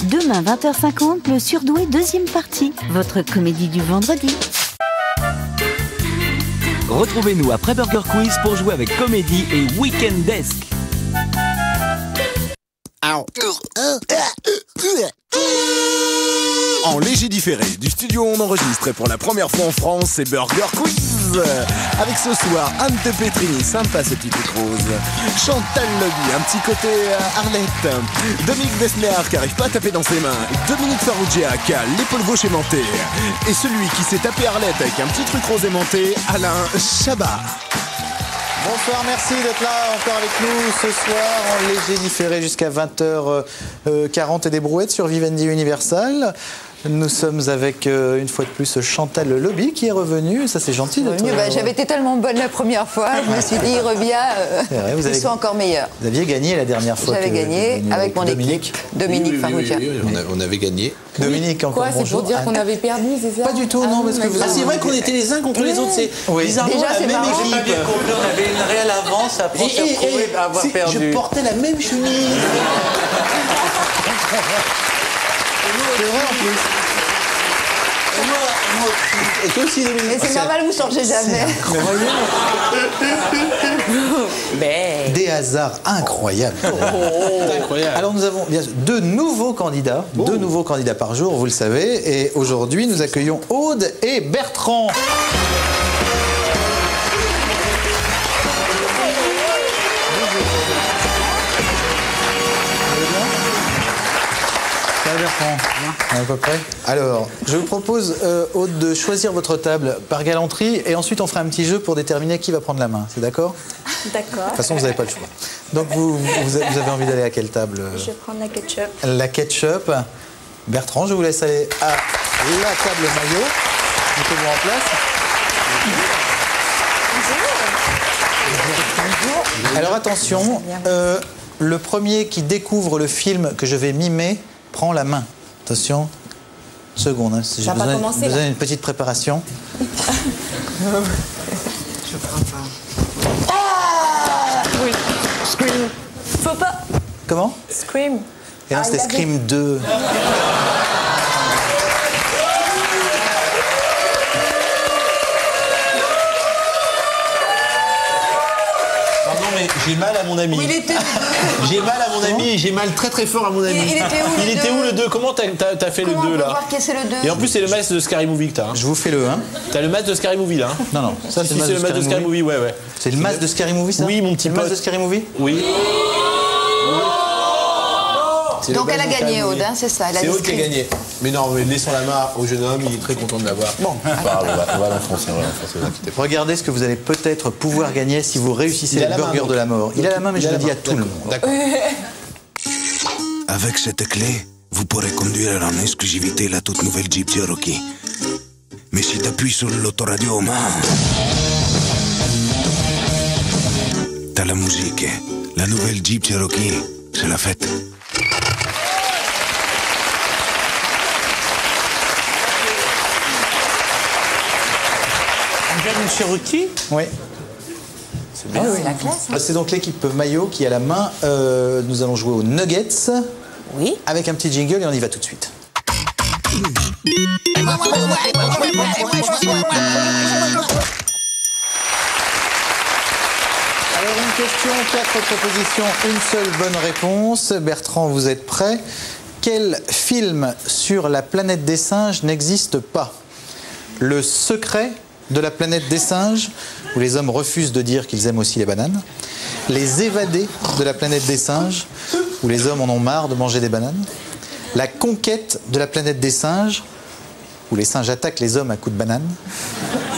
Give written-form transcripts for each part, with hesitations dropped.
Demain 20h50, le Surdoué deuxième partie, votre comédie du vendredi. Retrouvez-nous après Burger Quiz pour jouer avec Comédie et Weekend Desk. En léger différé du studio on enregistre et pour la première fois en France, c'est Burger Quiz. Avec ce soir Anne de Petrini, sympa ce petit truc rose, Chantal Lobby, un petit côté Arlette, Dominique Besnéard qui arrive pas à taper dans ses mains, Dominique Farrugia qui a l'épaule gauche aimantée, et celui qui s'est tapé Arlette avec un petit truc rose aimanté, Alain Chabat. Bonsoir, merci d'être là encore avec nous ce soir en léger différé jusqu'à 20h40 et des brouettes sur Vivendi Universal. Nous sommes avec une fois de plus Chantal Lobby qui est revenue, ça c'est gentil d'être j'avais été tellement bonne la première fois, je me suis dit il revient, il soit encore meilleur. Vous aviez gagné la dernière fois. J'avais gagné avec mon Dominique. équipe, Dominique Farrugia. On avait gagné. Dominique, encore bonjour. C'est pour dire qu'on avait perdu, c'est ça? Pas du tout, non, parce que vous... c'est vrai qu'on était les uns contre les autres, c'est bizarrement déjà, la même marrant. équipe. J'ai pas bien compris, on avait une réelle avance, après on s'est retrouvé à avoir perdu. Je portais la même chemise. C'est vrai en plus. Et toi aussi, Dominique. Mais c'est normal, vous changez jamais. Des hasards incroyables. Incroyable. Alors nous avons bien sûr deux nouveaux candidats par jour, vous le savez. Et aujourd'hui, nous accueillons Aude et Bertrand. Bertrand, à peu près. Alors, je vous propose, Aude, de choisir votre table par galanterie et ensuite on fera un petit jeu pour déterminer qui va prendre la main. C'est d'accord? D'accord. De toute façon, vous n'avez pas le choix. Donc, vous avez envie d'aller à quelle table? Je vais prendre la ketchup. La ketchup. Bertrand, je vous laisse aller à la table maillot. Mettez-vous en place. Bonjour. Alors, attention, le premier qui découvre le film que je vais mimer prend la main. Attention, une seconde, hein, j'ai besoin d'une petite préparation. Je prends pas. Ah oui. Scream. Faut pas. Comment? Scream. Et non, c'était Scream 2. J'ai mal à mon ami. J'ai mal à mon ami et j'ai mal très très fort à mon ami. Il était où le 2? Comment t'as fait le 2 là? Comment on peut voir que c'est le 2? Et en plus c'est le masque de Scary Movie que t'as. Je vous fais le 1. T'as le masque de Scary Movie là? Non, non, ça c'est le masque de Scary Movie, ouais. C'est le masque de Scary Movie, ça? Oui, mon petit pote. Le masque de Scary Movie? Oui. Donc elle a gagné, Aude, hein, c'est ça. C'est Aude qui a gagné. Mais non, mais laissons la main au jeune homme, il est très content de l'avoir. Bon, on va l'enfoncer, vous inquiétez pas. Regardez ce que vous allez peut-être pouvoir gagner si vous réussissez le burger de la mort. Il a la main, mais je le dis à tout le monde. D'accord. Avec cette clé, vous pourrez conduire en exclusivité la toute nouvelle Jeep Cherokee. Mais si tu appuies sur l'autoradio, t'as la musique. La nouvelle Jeep Cherokee, c'est la fête. Une Cherokee? Oui. C'est bien, c'est la classe. C'est donc l'équipe maillot qui a la main. Nous allons jouer aux Nuggets. Oui. Avec un petit jingle et on y va tout de suite. Alors une question, 4 propositions, une seule bonne réponse. Bertrand, vous êtes prêt? Quel film sur la planète des singes n'existe pas? Le secret de la planète des singes, où les hommes refusent de dire qu'ils aiment aussi les bananes. Les évadés de la planète des singes, où les hommes en ont marre de manger des bananes. La conquête de la planète des singes, où les singes attaquent les hommes à coups de banane.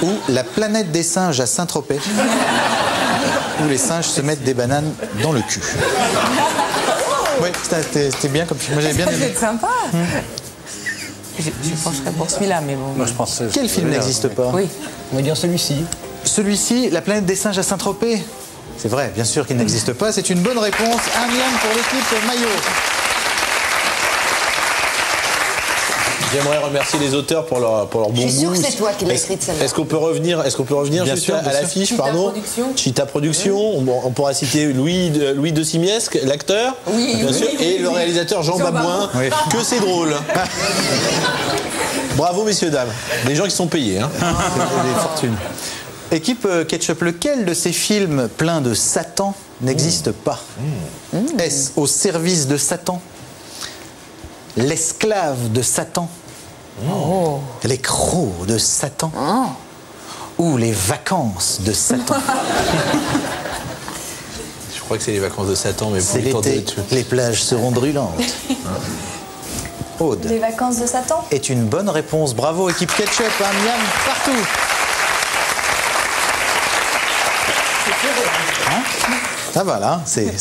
Ou la planète des singes à Saint-Tropez, où les singes se mettent des bananes dans le cul. Oui, c'était bien comme film. Moi j'avais bien aimé. C'est sympa. Je pencherais pour celui-là, mais bon. Moi, je pense Quel film n'existe pas? Oui. On va dire celui-ci. Celui-ci, La planète des singes à Saint-Tropez. C'est vrai, bien sûr qu'il n'existe pas. C'est une bonne réponse. Un lien pour l'équipe maillot. J'aimerais remercier les auteurs pour leur bon goût. Je suis sûre que c'est toi qui l'as écrite celle-là. Est-ce qu'on peut revenir Bien juste sûr, à l'affiche, Chita pardon? Productions. Chita Productions. On pourra citer Louis de Simiesque, l'acteur, bien sûr, et le réalisateur Jean Babouin. Oui. Que c'est drôle. Bravo, messieurs, dames. Des gens qui sont payés. Hein. Des fortunes. Équipe Ketchup, lequel de ces films pleins de Satan n'existe pas? Est-ce Au service de Satan? L'esclave de Satan? Les crocs de Satan? Ou les vacances de Satan? Je crois que c'est les vacances de Satan, mais C'est pour le temps de l'été, les plages seront brûlantes. Aude Les vacances de Satan? est une bonne réponse. Bravo, équipe Ketchup, un miam partout. Ah voilà, c'est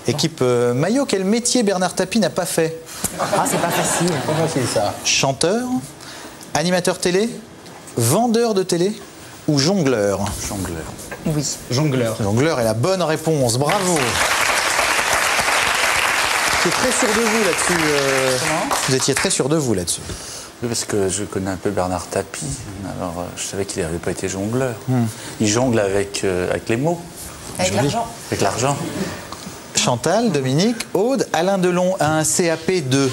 équipe Maillot. Quel métier Bernard Tapie n'a pas fait? Ah, c'est pas facile. Pas facile, ça. Chanteur, animateur télé, vendeur de télé ou jongleur? Jongleur. Oui. Jongleur. Jongleur est la bonne réponse, bravo. Vous étiez très sûr de vous là-dessus. Vous étiez très sûr de vous là-dessus. Oui, parce que je connais un peu Bernard Tapie. Alors, je savais qu'il n'avait pas été jongleur. Il jongle avec les mots. Avec l'argent. Avec l'argent. Chantal, Dominique, Aude, Alain Delon a un CAP de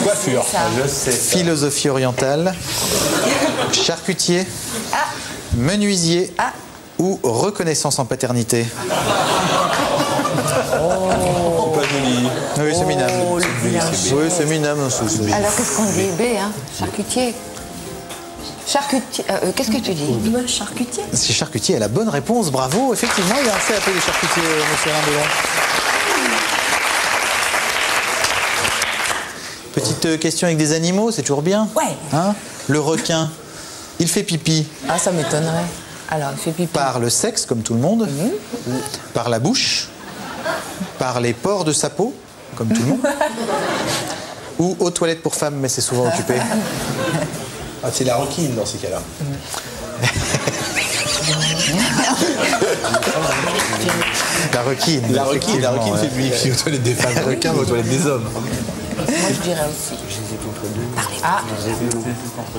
Coiffure. Je sais. philosophie orientale, charcutier, menuisier ou reconnaissance en paternité. Pas joli. Oui, c'est minable. Oui, c'est minable. Alors qu'est-ce qu'on dit? B, hein? Charcutier. Charcutier. Qu'est-ce que tu dis? Charcutier. C'est charcutier, la bonne réponse, bravo. Effectivement, il y a un CAP de charcutier, monsieur Alain Delon. Petite question avec des animaux, c'est toujours bien. Ouais. Hein? Le requin, il fait pipi Ah, ça m'étonnerait. Alors, il fait pipi. par le sexe, comme tout le monde, par la bouche, par les pores de sa peau, comme tout le monde, ou aux toilettes pour femmes, mais c'est souvent occupé. Ah, c'est la requine dans ces cas-là. La requine. La requine effectivement, fait pipi aux toilettes des femmes, le requin aux toilettes des hommes. Moi, je dirais aussi. Ah.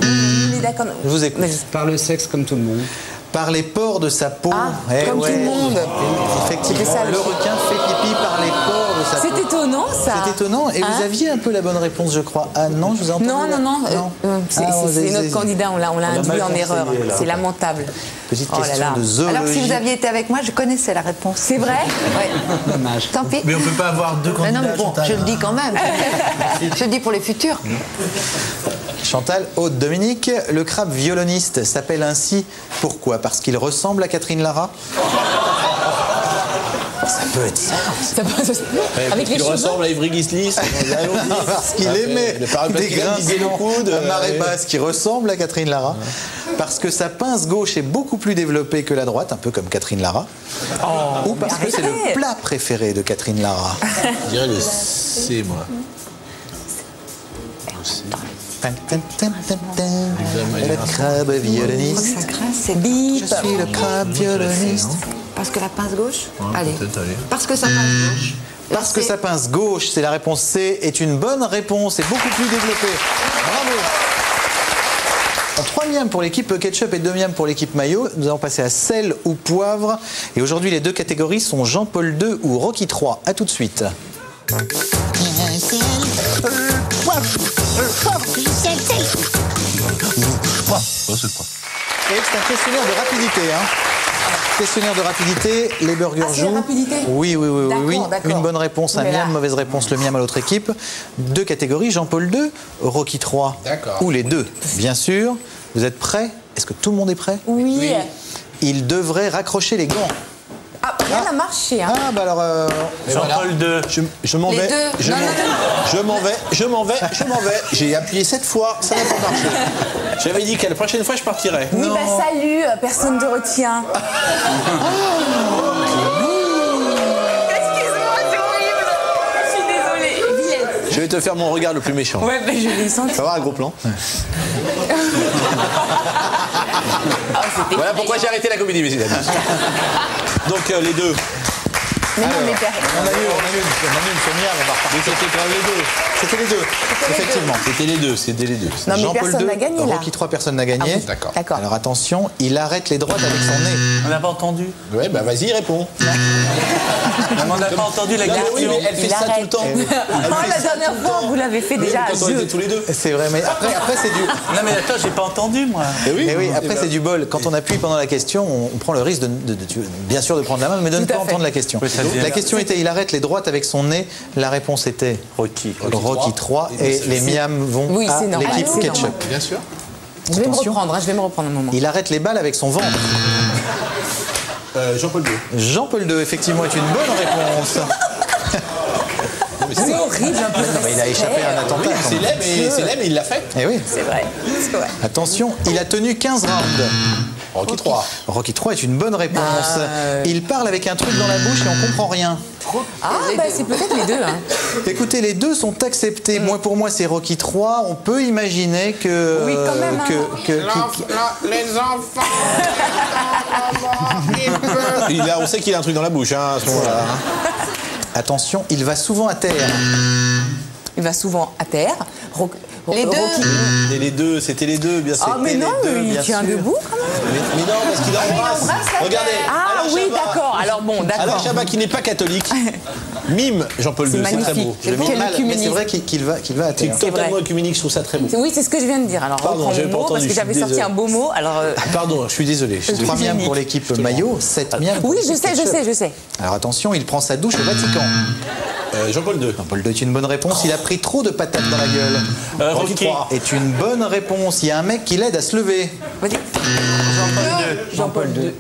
On est d'accord. Je vous écoute. Par le sexe, comme tout le monde. Par les pores de sa peau. Comme tout le monde. Effectivement, C'était ça, le requin fait pipi par les pores de sa peau. C'est étonnant, ça. C'est étonnant. Et vous aviez un peu la bonne réponse, je crois. Ah non, je vous ai entendu. Non. C'est notre candidat, on l'a induit en erreur. C'est lamentable. Petite Oh là question là. de zoologie. Alors si vous aviez été avec moi, je connaissais la réponse. C'est vrai? Ouais. Dommage. Tant pis. Mais on peut pas avoir deux Mais candidats. non, mais bon, Chantal. je le dis quand même. Je le dis pour les futurs. Chantal, Aude, Dominique, le crabe violoniste s'appelle ainsi pourquoi? Parce qu'il ressemble à Catherine Lara? Ça peut être ça. Avec les Il cheveux. ressemble à Ivry Guislis. Parce qu'il aimait le parapluie des disait le grincements coude, à marée basse qui ressemblent à Catherine Lara. Parce que sa pince gauche est beaucoup plus développée que la droite, un peu comme Catherine Lara. Ou parce que c'est le plat préféré de Catherine Lara. Je dirais le C, moi. Le crabe violoniste. Ça craint, c'est Je bip. suis le crabe violoniste. Parce que la pince gauche. Allez. Peut-être, allez. Parce que sa pince gauche. Parce que sa pince gauche, c'est la réponse C, est une bonne réponse et beaucoup plus développée. Bravo. 3 miams pour l'équipe Ketchup et 2 miams pour l'équipe Maillot. Nous allons passer à sel ou poivre. Et aujourd'hui, les deux catégories sont Jean-Paul II ou Rocky III. A tout de suite. Et c'est un questionnaire de rapidité. Questionnaire de rapidité, les burgers Ah, c'est jouent. la rapidité? Oui. D'accord. Une bonne réponse, un Oulala. miam, mauvaise réponse, le miam à l'autre équipe. Deux catégories, Jean-Paul II, Rocky III. D'accord. Ou les deux, bien sûr. Vous êtes prêts? Est-ce que tout le monde est prêt? Oui. Il devrait raccrocher les gants. Ah, rien n'a marché, hein. Ah, bah alors. Jean-Paul II. Je m'en Les vais. deux. Je Non, m'en vais. Je m'en vais. J'ai appuyé 7 fois, ça n'a pas marché. J'avais dit que la prochaine fois, je partirais. Oui, bah salut, personne ne te retient. Excuse-moi, c'est horrible. Je suis désolée. Vilaine. Je vais te faire mon regard le plus méchant. Ouais, mais je l'ai senti. Ça va, un gros plan. Oh, c'était Voilà pourquoi j'ai arrêté la comédie, messieurs. Donc, les deux. Mais non, mais On a eu une première, on va repartir. Mais c'était quand même les deux. C'était les deux, effectivement. C'était les deux. Non, mais Jean-Paul personne II, n'a gagné, là. Rocky III, personne n'a gagné. Ah bon, d'accord. Alors attention, il arrête les droites avec son nez. On n'a pas entendu. Ouais, bah vas-y, réponds. On n'a pas entendu la question. Oui, mais elle fait ça tout le temps. La dernière fois, vous l'avez fait déjà à Quand on était deux. tous les deux. C'est vrai, mais après c'est du... Non mais attends, j'ai pas entendu moi. Mais oui, après c'est du bol. Quand on appuie pendant la question, on prend le risque bien sûr de prendre la main, mais de ne Tout à pas fait. entendre la question. Oui, ça devient- La question était, il arrête les droites avec son nez. La réponse était Rocky. Rocky III. Et les miams vont Oui, à c'est normal. l'équipe C'est ketchup. normal. Bien sûr. Je vais me Attention. reprendre, hein, je vais me reprendre un moment. Il arrête les balles avec son ventre. Jean-Paul II. Jean-Paul II, effectivement, est une bonne réponse. C'est horrible, un peu. Non, mais il a échappé à un attentat. quand même. C'est laid, mais il l'a fait. Eh oui. C'est vrai. C'est vrai. Attention, il a tenu 15 rounds. Rocky III. Rocky III est une bonne réponse. Il parle avec un truc dans la bouche et on comprend rien. Ah, bah c'est peut-être les deux. Hein. Écoutez, les deux sont acceptés. Pour moi, c'est Rocky III. On peut imaginer que... Oui, quand même, Les enfants. On sait qu'il a un truc dans la bouche, hein, à ce moment-là. Attention, il va souvent à terre. Il va souvent à terre. Les deux. Et les deux, c'était les deux, bien sûr. Ah, mais non, il tient debout quand même. Mais non, parce qu'il embrasse. Regardez. Ah Alain oui, Chabat. d'accord. Alors bon, Alain d'accord. Chabat, qui n'est pas catholique, mime Jean-Paul II. C'est très beau. C'est Je le mets Quel mal, mais c'est œcuménisme. vrai qu'il va à terre. C'est totalement vrai. œcuménique, je trouve ça très beau. Oui, c'est ce que je viens de dire. Alors, Pardon, reprends j'avais mon pas mot, entendu, parce que je suis j'avais sorti désolé. un beau mot. Alors, Pardon, je suis désolé. 3 miams pour l'équipe maillot, 7 miams pour oui, je l'équipe sais, je ketchup. sais, je sais. Alors attention, il prend sa douche au Vatican. Jean-Paul II. Jean-Paul II est une bonne réponse. Il a pris trop de patates dans la gueule. Rocky. Est une bonne réponse. Il y a un mec qui l'aide à se lever. Vas-y. Jean-Paul II.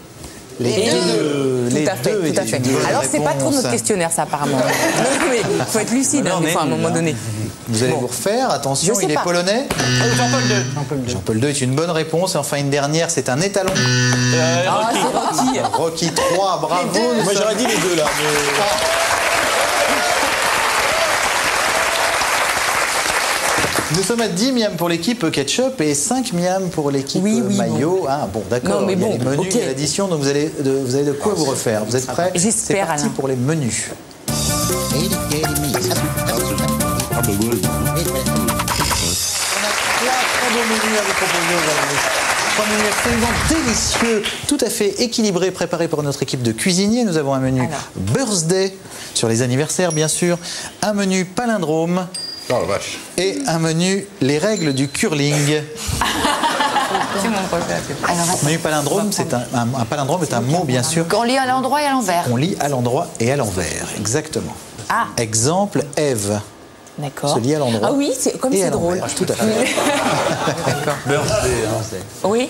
Les deux. Les Tout à fait, deux tout à est fait. une bonne Alors, c'est pas trop réponse. notre questionnaire, ça, apparemment. Il faut être lucide, hein, des fois, à un moment donné. Vous allez vous refaire. Attention, Je sais il est pas. polonais. Jean-Paul II est une bonne réponse. Et enfin, une dernière, c'est un étalon. Ah, c'est Rocky. Rocky III, bravo. Moi, j'aurais dit les deux, là. Nous sommes à 10 miams pour l'équipe ketchup et 5 miams pour l'équipe Oui, maillot. Ah bon, d'accord. Non, mais il y a bon, les menus, ok. il y a l'addition, donc vous avez de quoi vous refaire. Vous êtes prêts? J'espère, C'est parti Alain. pour les menus. On a 3 beaux menus à vous proposer aujourd'hui. 3 menus absolument délicieux, tout à fait équilibrés, préparés par notre équipe de cuisiniers. Nous avons un menu Alors. birthday, sur les anniversaires bien sûr, un menu palindrome Oh la vache. et un menu les règles du curling. C'est mon préféré. Menu palindrome, c'est un palindrome est un mot bien sûr Qu'on lit à l'endroit et à l'envers. qu'on lit à l'endroit et à l'envers, exactement. Ah. Exemple, Ève D'accord. se lit à l'endroit. Ah oui, comme et à c'est drôle. l'envers, tout à fait. Birthday. Oui.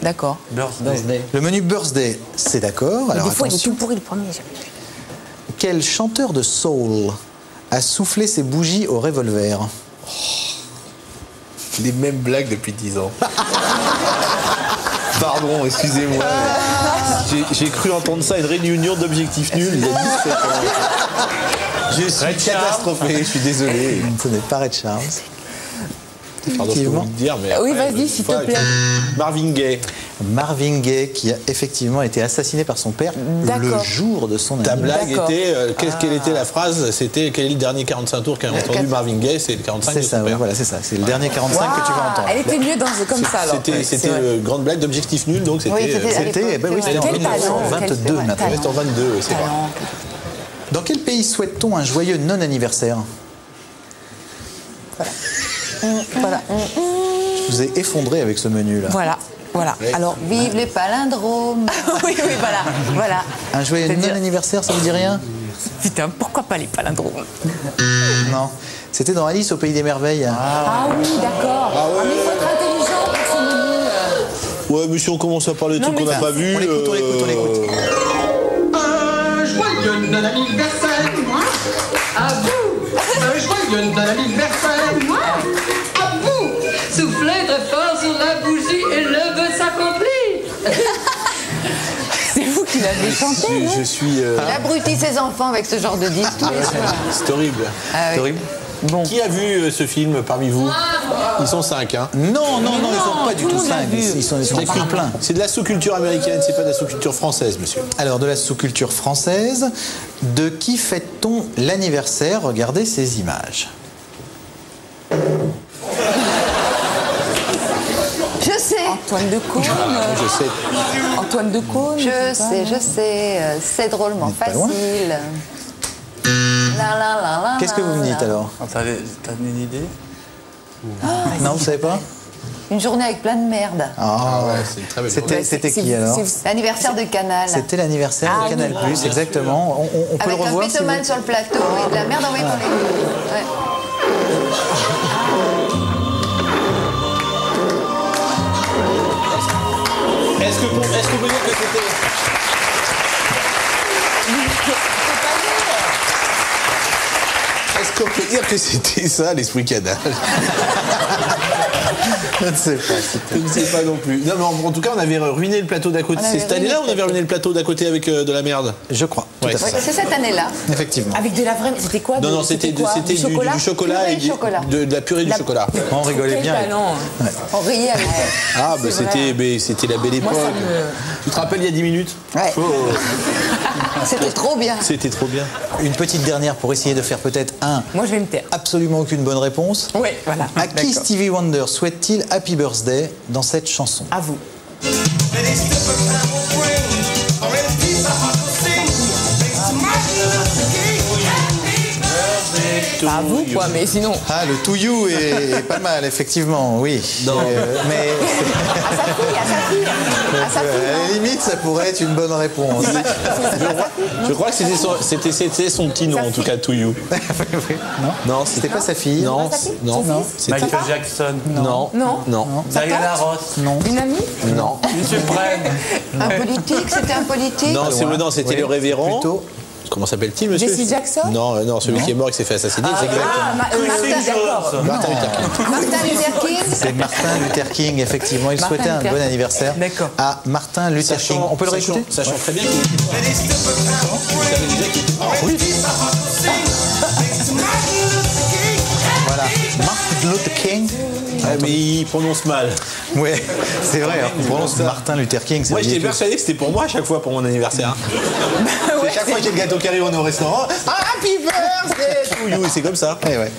D'accord. Birthday. Le menu birthday, c'est d'accord. Mais Alors des fois, il est attention, tout pourri le premier. quel chanteur de soul a soufflé ses bougies au revolver? Les mêmes blagues depuis 10 ans. Pardon, excusez-moi. J'ai cru entendre ça à une réunion d'objectifs nuls il y a 17 ans. Je suis catastrophé, je suis désolé. Ce n'est pas Ray Charles. Pardon, je peux vous le dire, mais Oui, après, vas-y, s'il te plaît. Marvin Gaye. Marvin Gaye, qui a effectivement été assassiné par son père le D'accord. jour de son Ta anniversaire. blague D'accord. était, quelle était la phrase? C'était quel est le dernier 45 tours qu'a entendu Marvin Gaye? C'est le 45 C'est de ça, son oui, père. voilà, c'est ça. C'est le dernier 45 que tu vas entendre. Elle était mieux comme ça, alors. C'était une grande blague d'objectif nul, donc c'était. Oui, c'était à C'était, l'époque, ben oui, c'est c'était en vrai. Quel talent, 1922 quel maintenant. talent. Reste en 22, c'est vrai. Dans quel pays souhaite-t-on un joyeux non-anniversaire? Voilà. Je vous ai effondré avec ce menu-là. Voilà. Alors, Vive les palindromes. oui, voilà. Un joyeux C'est-à-dire- non-anniversaire, ça vous dit rien? Putain, pourquoi pas les palindromes? Non. C'était dans Alice au Pays des Merveilles. Ah oui, d'accord. Ah, mais il faut être intelligent pour ce menu. Ouais, mais si on commence à parler de Non, trucs qu'on mais n'a pas vus. On l'écoute. Joyeux non-anniversaire, moi. À vous. Joyeux non-anniversaire, moi. À vous. Soufflez très fort sur la bougie et le vœu s'accomplit. C'est vous qui l'avez chanté, non? Je suis. Il abrutit ses enfants avec ce genre de disque tous les soirs. C'est horrible. C'est horrible. Bon. Qui a vu ce film parmi vous? Ils sont 5, hein. Non, ils sont pas du tout 5. Ils sont pleins. C'est de la sous-culture américaine, c'est pas de la sous-culture française, monsieur. Alors, de la sous-culture française, de qui fête-t-on l'anniversaire? Regardez ces images. Je sais. Antoine de Caunes. Je sais. Antoine de Caunes. Je sais. C'est drôlement pas loin. facile. Qu'est-ce que vous me dites alors? T'as une idée? Non, vous savez pas? Une journée avec plein de merde. Ah ouais, c'est une très belle journée. C'était qui alors? L'anniversaire de Canal. C'était l'anniversaire de Canal+, exactement. On peut le Avec revoir un pétomane sur le plateau et de la merde envoyée pour les coups. Ouais. Est-ce qu'on peut dire que c'était... Est-ce qu'on peut dire que c'était ça, l'esprit Canal? Je ne sais pas. Je ne sais pas non plus. Non, mais en tout cas, on avait ruiné le plateau d'à côté. C'est cette année-là on avait ruiné le plateau d'à côté avec de la merde? Je crois. Tout à fait. C'est cette année-là. Effectivement. Avec de la vraie... C'était quoi? Non, c'était du chocolat et de la purée du chocolat. On rigolait bien. On riait avec ça. Ah, bah c'était la belle époque. Tu te rappelles il y a 10 minutes? Ouais. C'était trop bien. C'était trop bien. Une petite dernière pour essayer de faire peut-être Moi, je vais me taire. absolument aucune bonne réponse. Oui, voilà. À qui Stevie Wonder souhaite-t-il Happy Birthday dans cette chanson? À vous. Pas à vous, quoi, mais sinon... Ah, le To You est pas mal, effectivement, oui. Non. Mais À sa fille. à la limite, ça pourrait être une bonne réponse. Je crois que c'était son petit nom, en tout cas, To You. Non, C'était pas sa fille? Non, non. Michael Jackson. Non. Diana Ross. Non. Une amie? Non. Une suprême. Un politique, c'était un politique. Non, c'était le révérend. Plutôt. Comment s'appelle-t-il, monsieur? Jesse Jackson? Non, celui qui est mort et qui s'est fait assassiner, c'est exactement. Martin Luther King. Martin Luther King. C'est Martin Luther King, effectivement. Il souhaitait un bon anniversaire à Martin Luther King. On peut le réécouter? Sachant très bien qu'il était mort. Oui. Voilà. Martin Luther King. Ouais, mais il prononce mal. Ouais, c'est vrai. On prononce Martin Luther King. Moi, j'étais persuadé que c'était pour moi à chaque fois pour mon anniversaire. Chaque fois qu'il y a le gâteau qui arrive, on est au restaurant. Happy birthday to you. C'est comme ça. Ouais.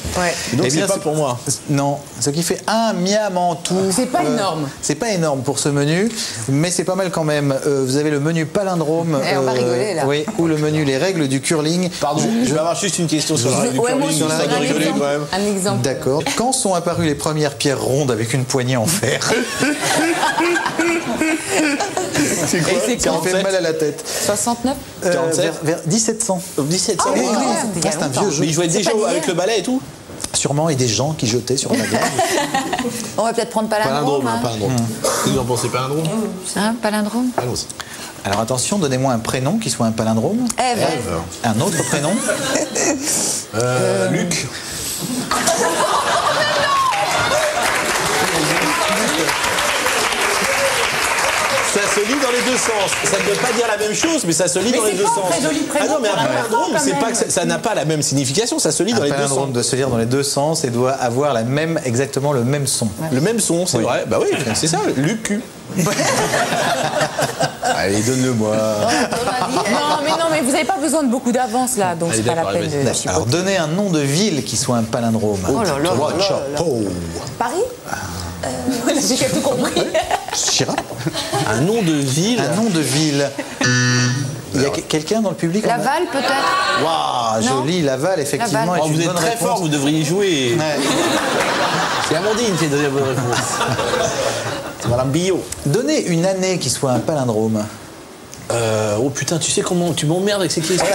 Donc, Eh c'est bien, pas pour moi. Non, ce qui fait un miam en tout. C'est pas énorme. C'est pas énorme pour ce menu, mais c'est pas mal quand même. Vous avez le menu palindrome. On va rigoler, là. Oui, ou le menu les règles du curling. Pardon, je vais avoir juste une question sur la règle du curling. sur la règle du curling, quand même. Un exemple. D'accord. Quand sont apparues les premières pierres rondes avec une poignée en fer? C'est quoi? Ça en fait mal à la tête. 69? 47? Vers 1700. 1700. Oui, c'était il y a c'est un longtemps. vieux jeu. Mais il jouait déjà avec le balai et tout? Sûrement, et des gens qui jetaient sur la gueule. On va peut-être prendre palindrome. Palindrome. Vous en pensez palindrome? Palindrome. Allons-y. Alors attention, donnez-moi un prénom qui soit un palindrome. Ève. Un autre prénom. Luc. Ça se lit dans les deux sens. Ça ne veut pas dire la même chose, mais ça se lit dans les deux sens. Très joli prénom. Ah non, mais un palindrome, quand c'est même. pas que ça n'a pas la même signification. Ça se lit dans les Un deux sens. palindrome doit se lire dans les deux sens et doit avoir exactement le même son. Le même son, c'est vrai. Bah oui, c'est ça. Luc. Allez, donne-le-moi. Non, mais vous n'avez pas besoin de beaucoup d'avance, là, donc Allez, c'est pas la d'accord, peine vas-y. de... Alors donnez un nom de ville qui soit un palindrome. Oh là là. Paris? J'ai tout compris. Chirac. Un nom de ville. Un nom de ville. Il y a quelqu'un dans le public? Laval, peut-être? Waouh, Non. joli, Laval, effectivement. Laval. est une Vous êtes bonne très réponse. fort, vous devriez jouer. Ouais. C'est Amandine qui a donné la bonne réponse. C'est Madame Billot. Donnez une année qui soit un palindrome. Oh putain, tu sais comment tu m'emmerdes avec ces questions.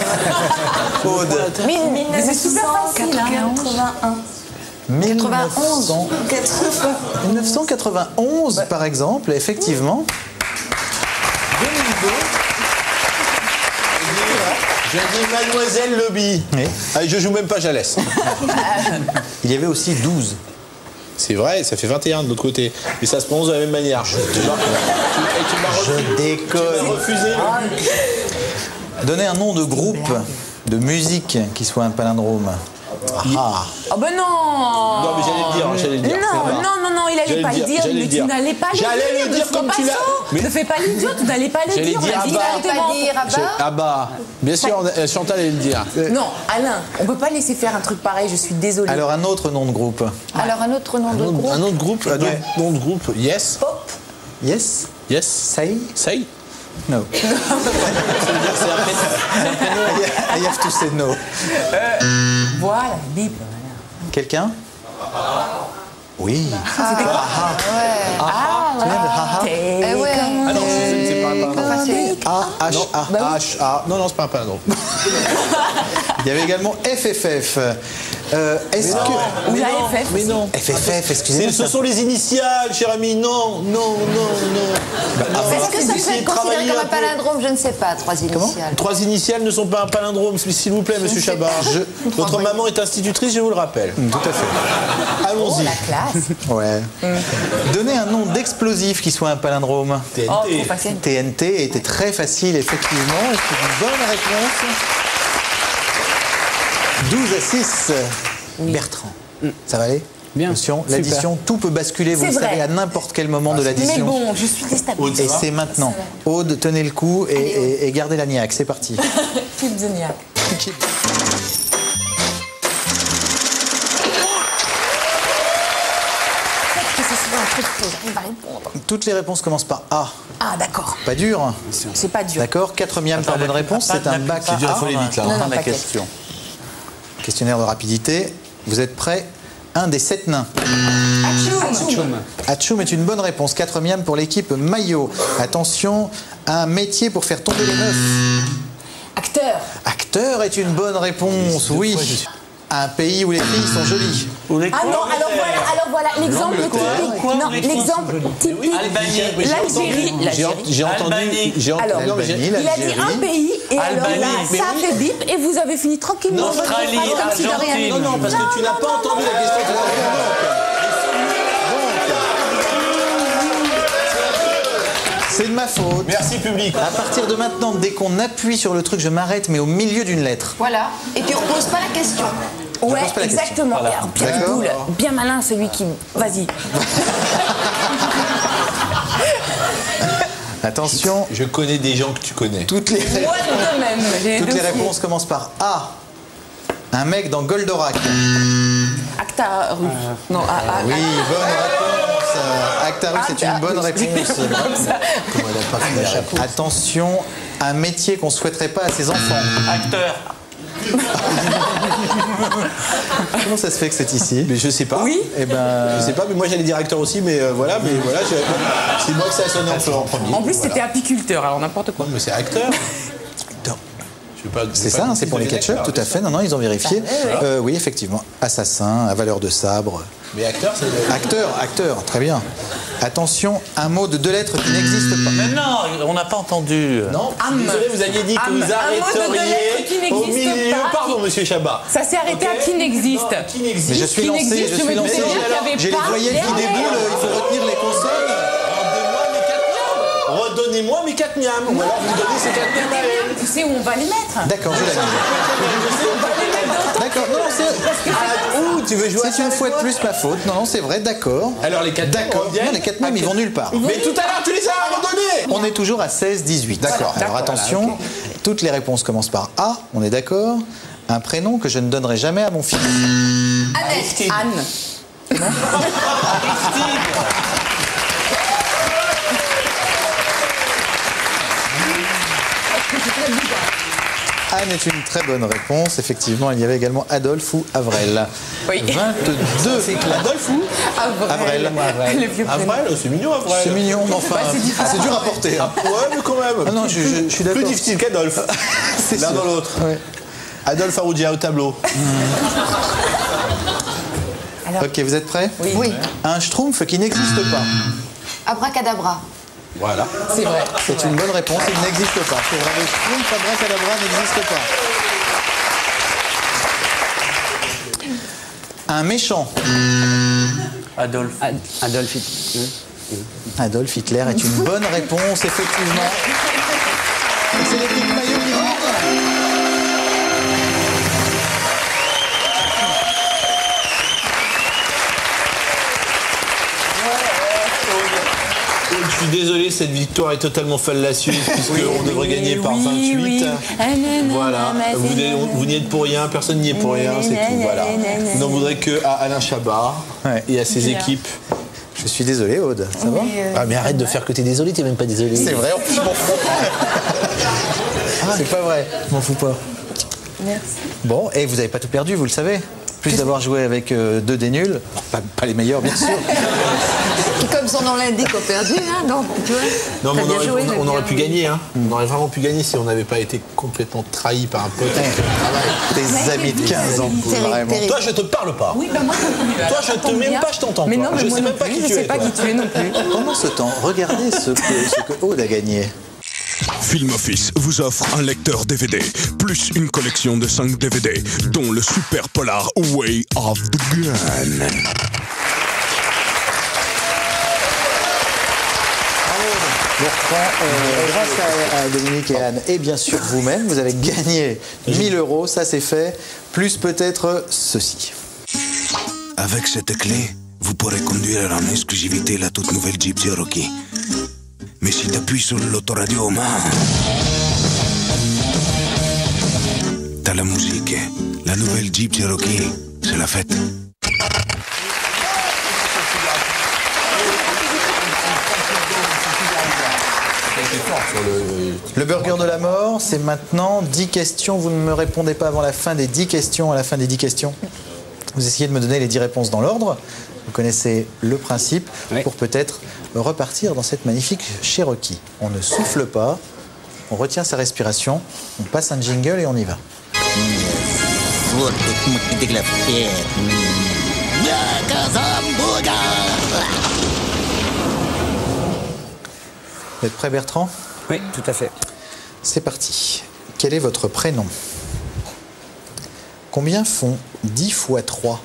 Mais c'est super facile, hein. 1991, par exemple, effectivement. 2002. Je dis Mademoiselle Lobby. Oui. Allez, je joue même pas, je la laisse. Il y avait aussi 12. C'est vrai, ça fait 21 de l'autre côté. Mais ça se prononce de la même manière. Tu m'as déconne. refusé. Donnez un nom de groupe de musique qui soit un palindrome. Ah. Oh ben non! Non, mais j'allais le dire. Non, n'allais pas le dire, mais tu n'allais pas le dire. J'allais le dire comme tu l'as. Mais ne fais pas l'idiot, tu n'allais pas le dire. J'allais dire Il n'allait pas dire Abba. Ah bah, bien sûr, Chantal allait le dire. Non, Alain, on peut pas laisser faire un truc pareil, je suis désolée. Alors un autre nom de groupe. Alors un autre nom de groupe. Un autre groupe, nom de groupe. Yes. Pop. Yes. Yes. Say. Say. No. I have to say no. Voilà, bip. Quelqu'un? Oui. Ouais. Tu viens de haha? Eh ouais. Ah non, c'est pas un palindrome. A-H-A. Non, c'est pas un palindrome. Il y avait également FFF. Est-ce que... Ou la FF. Mais non. FFF, excusez-moi. Ce sont les initiales, cher ami. Non. Est-ce que ça peut être considéré comme un palindrome? Je ne sais pas, 3 initiales. 3 initiales ne sont pas un palindrome, s'il vous plaît, monsieur Chabat. Votre maman est institutrice, je vous le rappelle. Tout à fait. Allons-y. La classe. Ouais. Donnez un nom d'explosif qui soit un palindrome. TNT. Oh, trop facile. TNT était très facile, effectivement. C'est une bonne réponse. 12 à 6. Bertrand. Ça va aller? Bien. Attention, l'addition, tout peut basculer, vous le savez, à n'importe quel moment de l'addition. Mais bon, je suis déstabilisée. Et c'est maintenant. Aude, tenez le coup et gardez la niaque. C'est parti. Keep the niaque. Toutes les réponses commencent par A. Ah, d'accord. Pas dur. C'est pas dur. D'accord. 4 miam par bonne réponse. C'est un bac à C'est dur, il A. faut aller vite là. Non, La pas question. Questionnaire de rapidité. Vous êtes prêts? Un des 7 nains. Atchoum est une bonne réponse. 4 miam pour l'équipe maillot. Attention, un métier pour faire tomber les meufs. Acteur. Acteur est une bonne réponse, oui. Un pays où les filles sont jolies. Ah non, alors voilà l'exemple typique. Non, l'exemple typique. L'Algérie. J'ai entendu. Alors, il a dit un pays et alors là, ça a fait bip et vous avez fini tranquillement. Australie, comme si de rien Argentine. n'était. Non, parce que tu n'as pas entendu la question de C'est de ma faute. Merci, public. À partir de maintenant, dès qu'on appuie sur le truc, je m'arrête, mais au milieu d'une lettre. Voilà. Et tu reposes pas la question. Ouais, pose pas la exactement. question. Et alors, bien D'accord. cool, bien malin celui qui. Vas-y. Attention, Je connais des gens que tu connais. toutes les Moi de même. J'ai toutes deux les filles. réponses commencent par A. Un mec dans Goldorak. Actarus. Non, Oui, bonne réponse. Actarus, c'est une bonne réponse. Comment elle a pas fait la réponse. Attention, un métier qu'on souhaiterait pas à ses enfants. Acteur. Comment ça se fait que c'est ici? Mais je sais pas. Oui. Eh ben, Je sais pas, mais moi j'allais dire acteur aussi, mais voilà, c'est moi que ça a sonné en premier. En plus, Voilà. c'était apiculteur, alors n'importe quoi. Mais c'est acteur. Je sais pas, c'est ça, c'est pour les ketchup, tout à fait. Non, ils ont vérifié. Oui, effectivement. Assassin, à valeur de sabre. Mais acteur, c'est. Acteur, très bien. Attention, un mot de 2 lettres qui n'existe pas. Mais non, on n'a pas entendu. Non, je suis désolé, vous aviez dit que Un vous mot de 2 lettres qui arrêteriez au n'existe milieu. pas. Pardon, monsieur Chabat. Ça s'est arrêté à qui n'existe. Qui n'existe. Mais je suis lancé, n'existe, mais donc, ça veut dire qu'il y avait J'ai les pas voyelles qui derrière. déboulent, il faut retenir les consonnes. Redonnez-moi mes 4 miams. Ou alors vous donnez ces 4 miams à elle. Tu sais où on va les mettre. D'accord, je l'ai mis. On va les mettre dans ton. D'accord, non, Tu veux jouer à c'est une fois de plus ma faute. Non, c'est vrai, d'accord. Alors les 4 D'accord. Non, les 4 miams, ils vont nulle part. Mais tout à l'heure, tu les as redonnés. On est toujours à 16-18. D'accord. Alors attention, toutes les réponses commencent par A, on est d'accord. Un prénom que je ne donnerai jamais à mon fils. Annette. Anne. Anne est une très bonne réponse. Effectivement, il y avait également Adolphe ou Avrel. Oui. Adolphe 22. ou Avrel. Le vieux prénom. Avrel, c'est mignon Avrel. C'est mignon, mais enfin, c'est dur à porter. Hein. Ouais, mais quand même. Ah non, je suis d'accord. Plus difficile qu'Adolphe. C'est L'un sûr. dans l'autre. Ouais. Adolphe Aroudia au tableau. Ok, vous êtes prêts? Oui. Un schtroumpf qui n'existe pas. Abracadabra. Voilà. C'est vrai. C'est une bonne réponse, il n'existe pas. C'est vrai, le schtroumpf abracadabra n'existe pas. Un méchant. Adolphe. Adolf Hitler est une bonne réponse, effectivement. Et c'est l'équipe maillot qui rentre. suis désolé, cette victoire est totalement fallacieuse puisqu'on devrait gagner par 28. Voilà, vous n'y êtes pour rien, personne n'y est pour rien, c'est tout. Voilà. Vous n'en voudrez que à Alain Chabat et à ses équipes. Je suis désolé, Aude, ça va? Ah mais arrête de faire que t'es désolé, t'es même pas désolé. C'est vrai, en plus je m'en fous. C'est pas vrai, je m'en fous pas. Merci. Bon, et vous n'avez pas tout perdu, vous le savez. Plus d'avoir joué avec deux des nuls, pas les meilleurs bien sûr. Qui, comme son nom l'indique, ont perdu, hein, donc tu vois. Non, mais on aurait pu gagner, hein. On aurait vraiment pu gagner si on n'avait pas été complètement trahi par un pote. Des amis de 15 ans, vraiment. Toi, je te parle pas. Oui, ben moi, toi, je te même pas, je t'entends. Mais non, mais je moi sais non même pas plus, qui je tu sais es. pas qui tu es non plus. Pendant ce temps, regardez ce que Aude a gagné. Film Office vous offre un lecteur DVD, plus une collection de 5 DVD, dont le super polar Way of the Gun. Grâce à Dominique et Anne, et bien sûr vous-même, vous avez gagné 1000 €, ça c'est fait, plus peut-être ceci. Avec cette clé, vous pourrez conduire en exclusivité la toute nouvelle Jeep Cherokee. Mais si tu appuies sur l'autoradio, t'as la musique. La nouvelle Jeep Cherokee, c'est la fête. Le burger de la mort, c'est maintenant 10 questions. Vous ne me répondez pas avant la fin des 10 questions. À la fin des 10 questions, vous essayez de me donner les 10 réponses dans l'ordre. Vous connaissez le principe pour peut-être repartir dans cette magnifique Cherokee. On ne souffle pas, on retient sa respiration, on passe un jingle et on y va. Vous êtes prêt, Bertrand? Oui, tout à fait. C'est parti. Quel est votre prénom? Combien font 10 fois 3?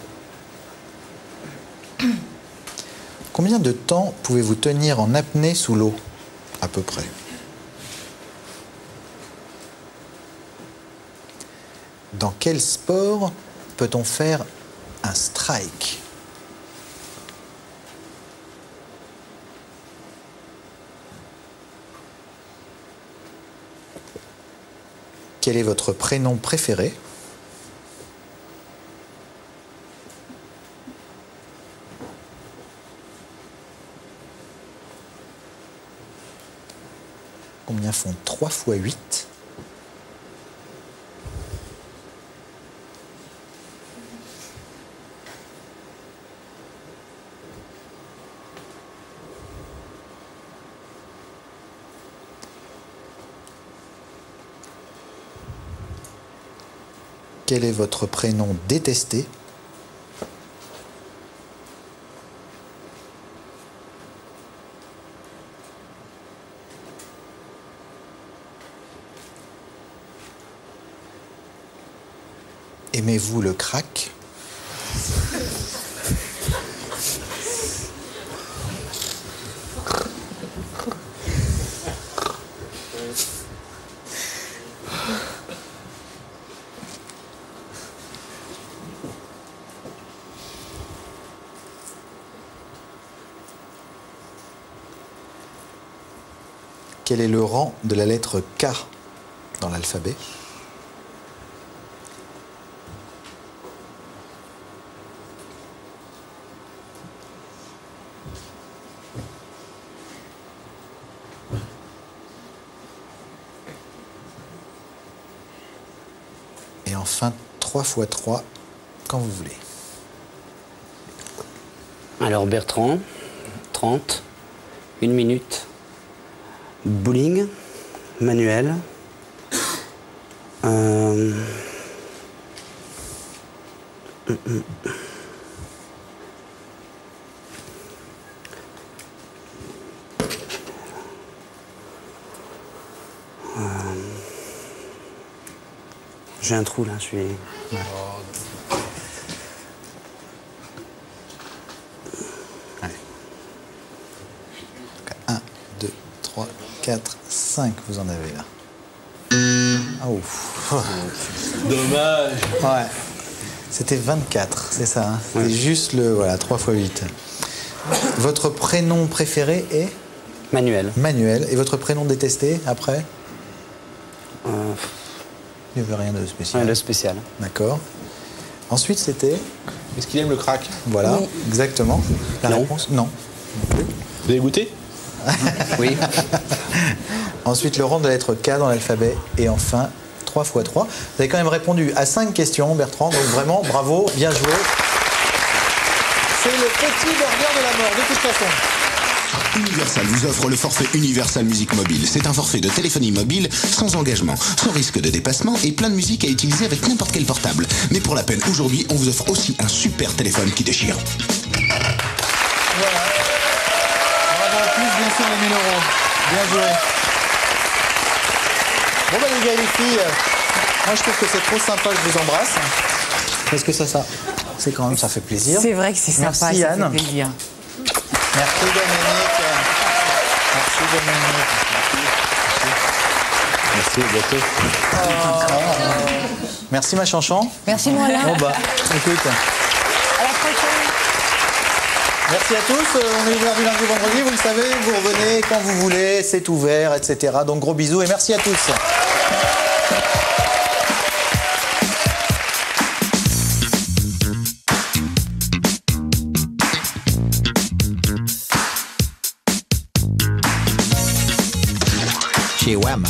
Combien de temps pouvez-vous tenir en apnée sous l'eau? À peu près. Dans quel sport peut-on faire un strike? Quel est votre prénom préféré? Combien font 3 fois 8? Quel est votre prénom détesté? Aimez-vous le crack? Quel est le rang de la lettre K dans l'alphabet? Et enfin, 3 fois 3, quand vous voulez. Alors Bertrand, 30, 1 minute. Bowling, manuel. J'ai un trou là, je suis... Ouais. 1, 2, 3, 4, 5, vous en avez là. Ah, ouf. Dommage. Ouais. C'était 24, c'est ça. Hein. C'était juste le... Voilà, 3 fois 8. Votre prénom préféré est? Manuel. Manuel. Et votre prénom détesté après Il n'y avait rien de spécial. Rien de spécial. D'accord. Ensuite, c'était... Est-ce qu'il aime le crack? Voilà, Oui. Exactement. La réponse, non. Vous avez goûté? Oui. Ensuite, le rang de la lettre K dans l'alphabet. Et enfin, 3 x 3. Vous avez quand même répondu à 5 questions, Bertrand. Donc vraiment, bravo, bien joué. C'est le petit burger de la mort, de toute façon. Universal vous offre le forfait Universal Musique Mobile. C'est un forfait de téléphonie mobile sans engagement, sans risque de dépassement et plein de musique à utiliser avec n'importe quel portable. Mais pour la peine, aujourd'hui, on vous offre aussi un super téléphone qui déchire. Voilà. Bravo en plus, bien sûr, les 1000 €. Bien joué. Bon, bah, les gars et les filles, moi, je trouve que c'est trop sympa, je vous embrasse. Parce que ça, c'est quand même, ça fait plaisir. C'est vrai que c'est sympa, Merci, ça Anne. fait plaisir. Merci Dominique. Merci Dominique. Merci, au gâteau. Merci ma chanchon. Merci moi là. Bon bah, écoute. À la prochaine. Merci à tous. On est ouvert du lundi au vendredi, vous le savez. Vous revenez quand vous voulez, c'est ouvert, etc. Donc gros bisous et merci à tous. Chez WAM,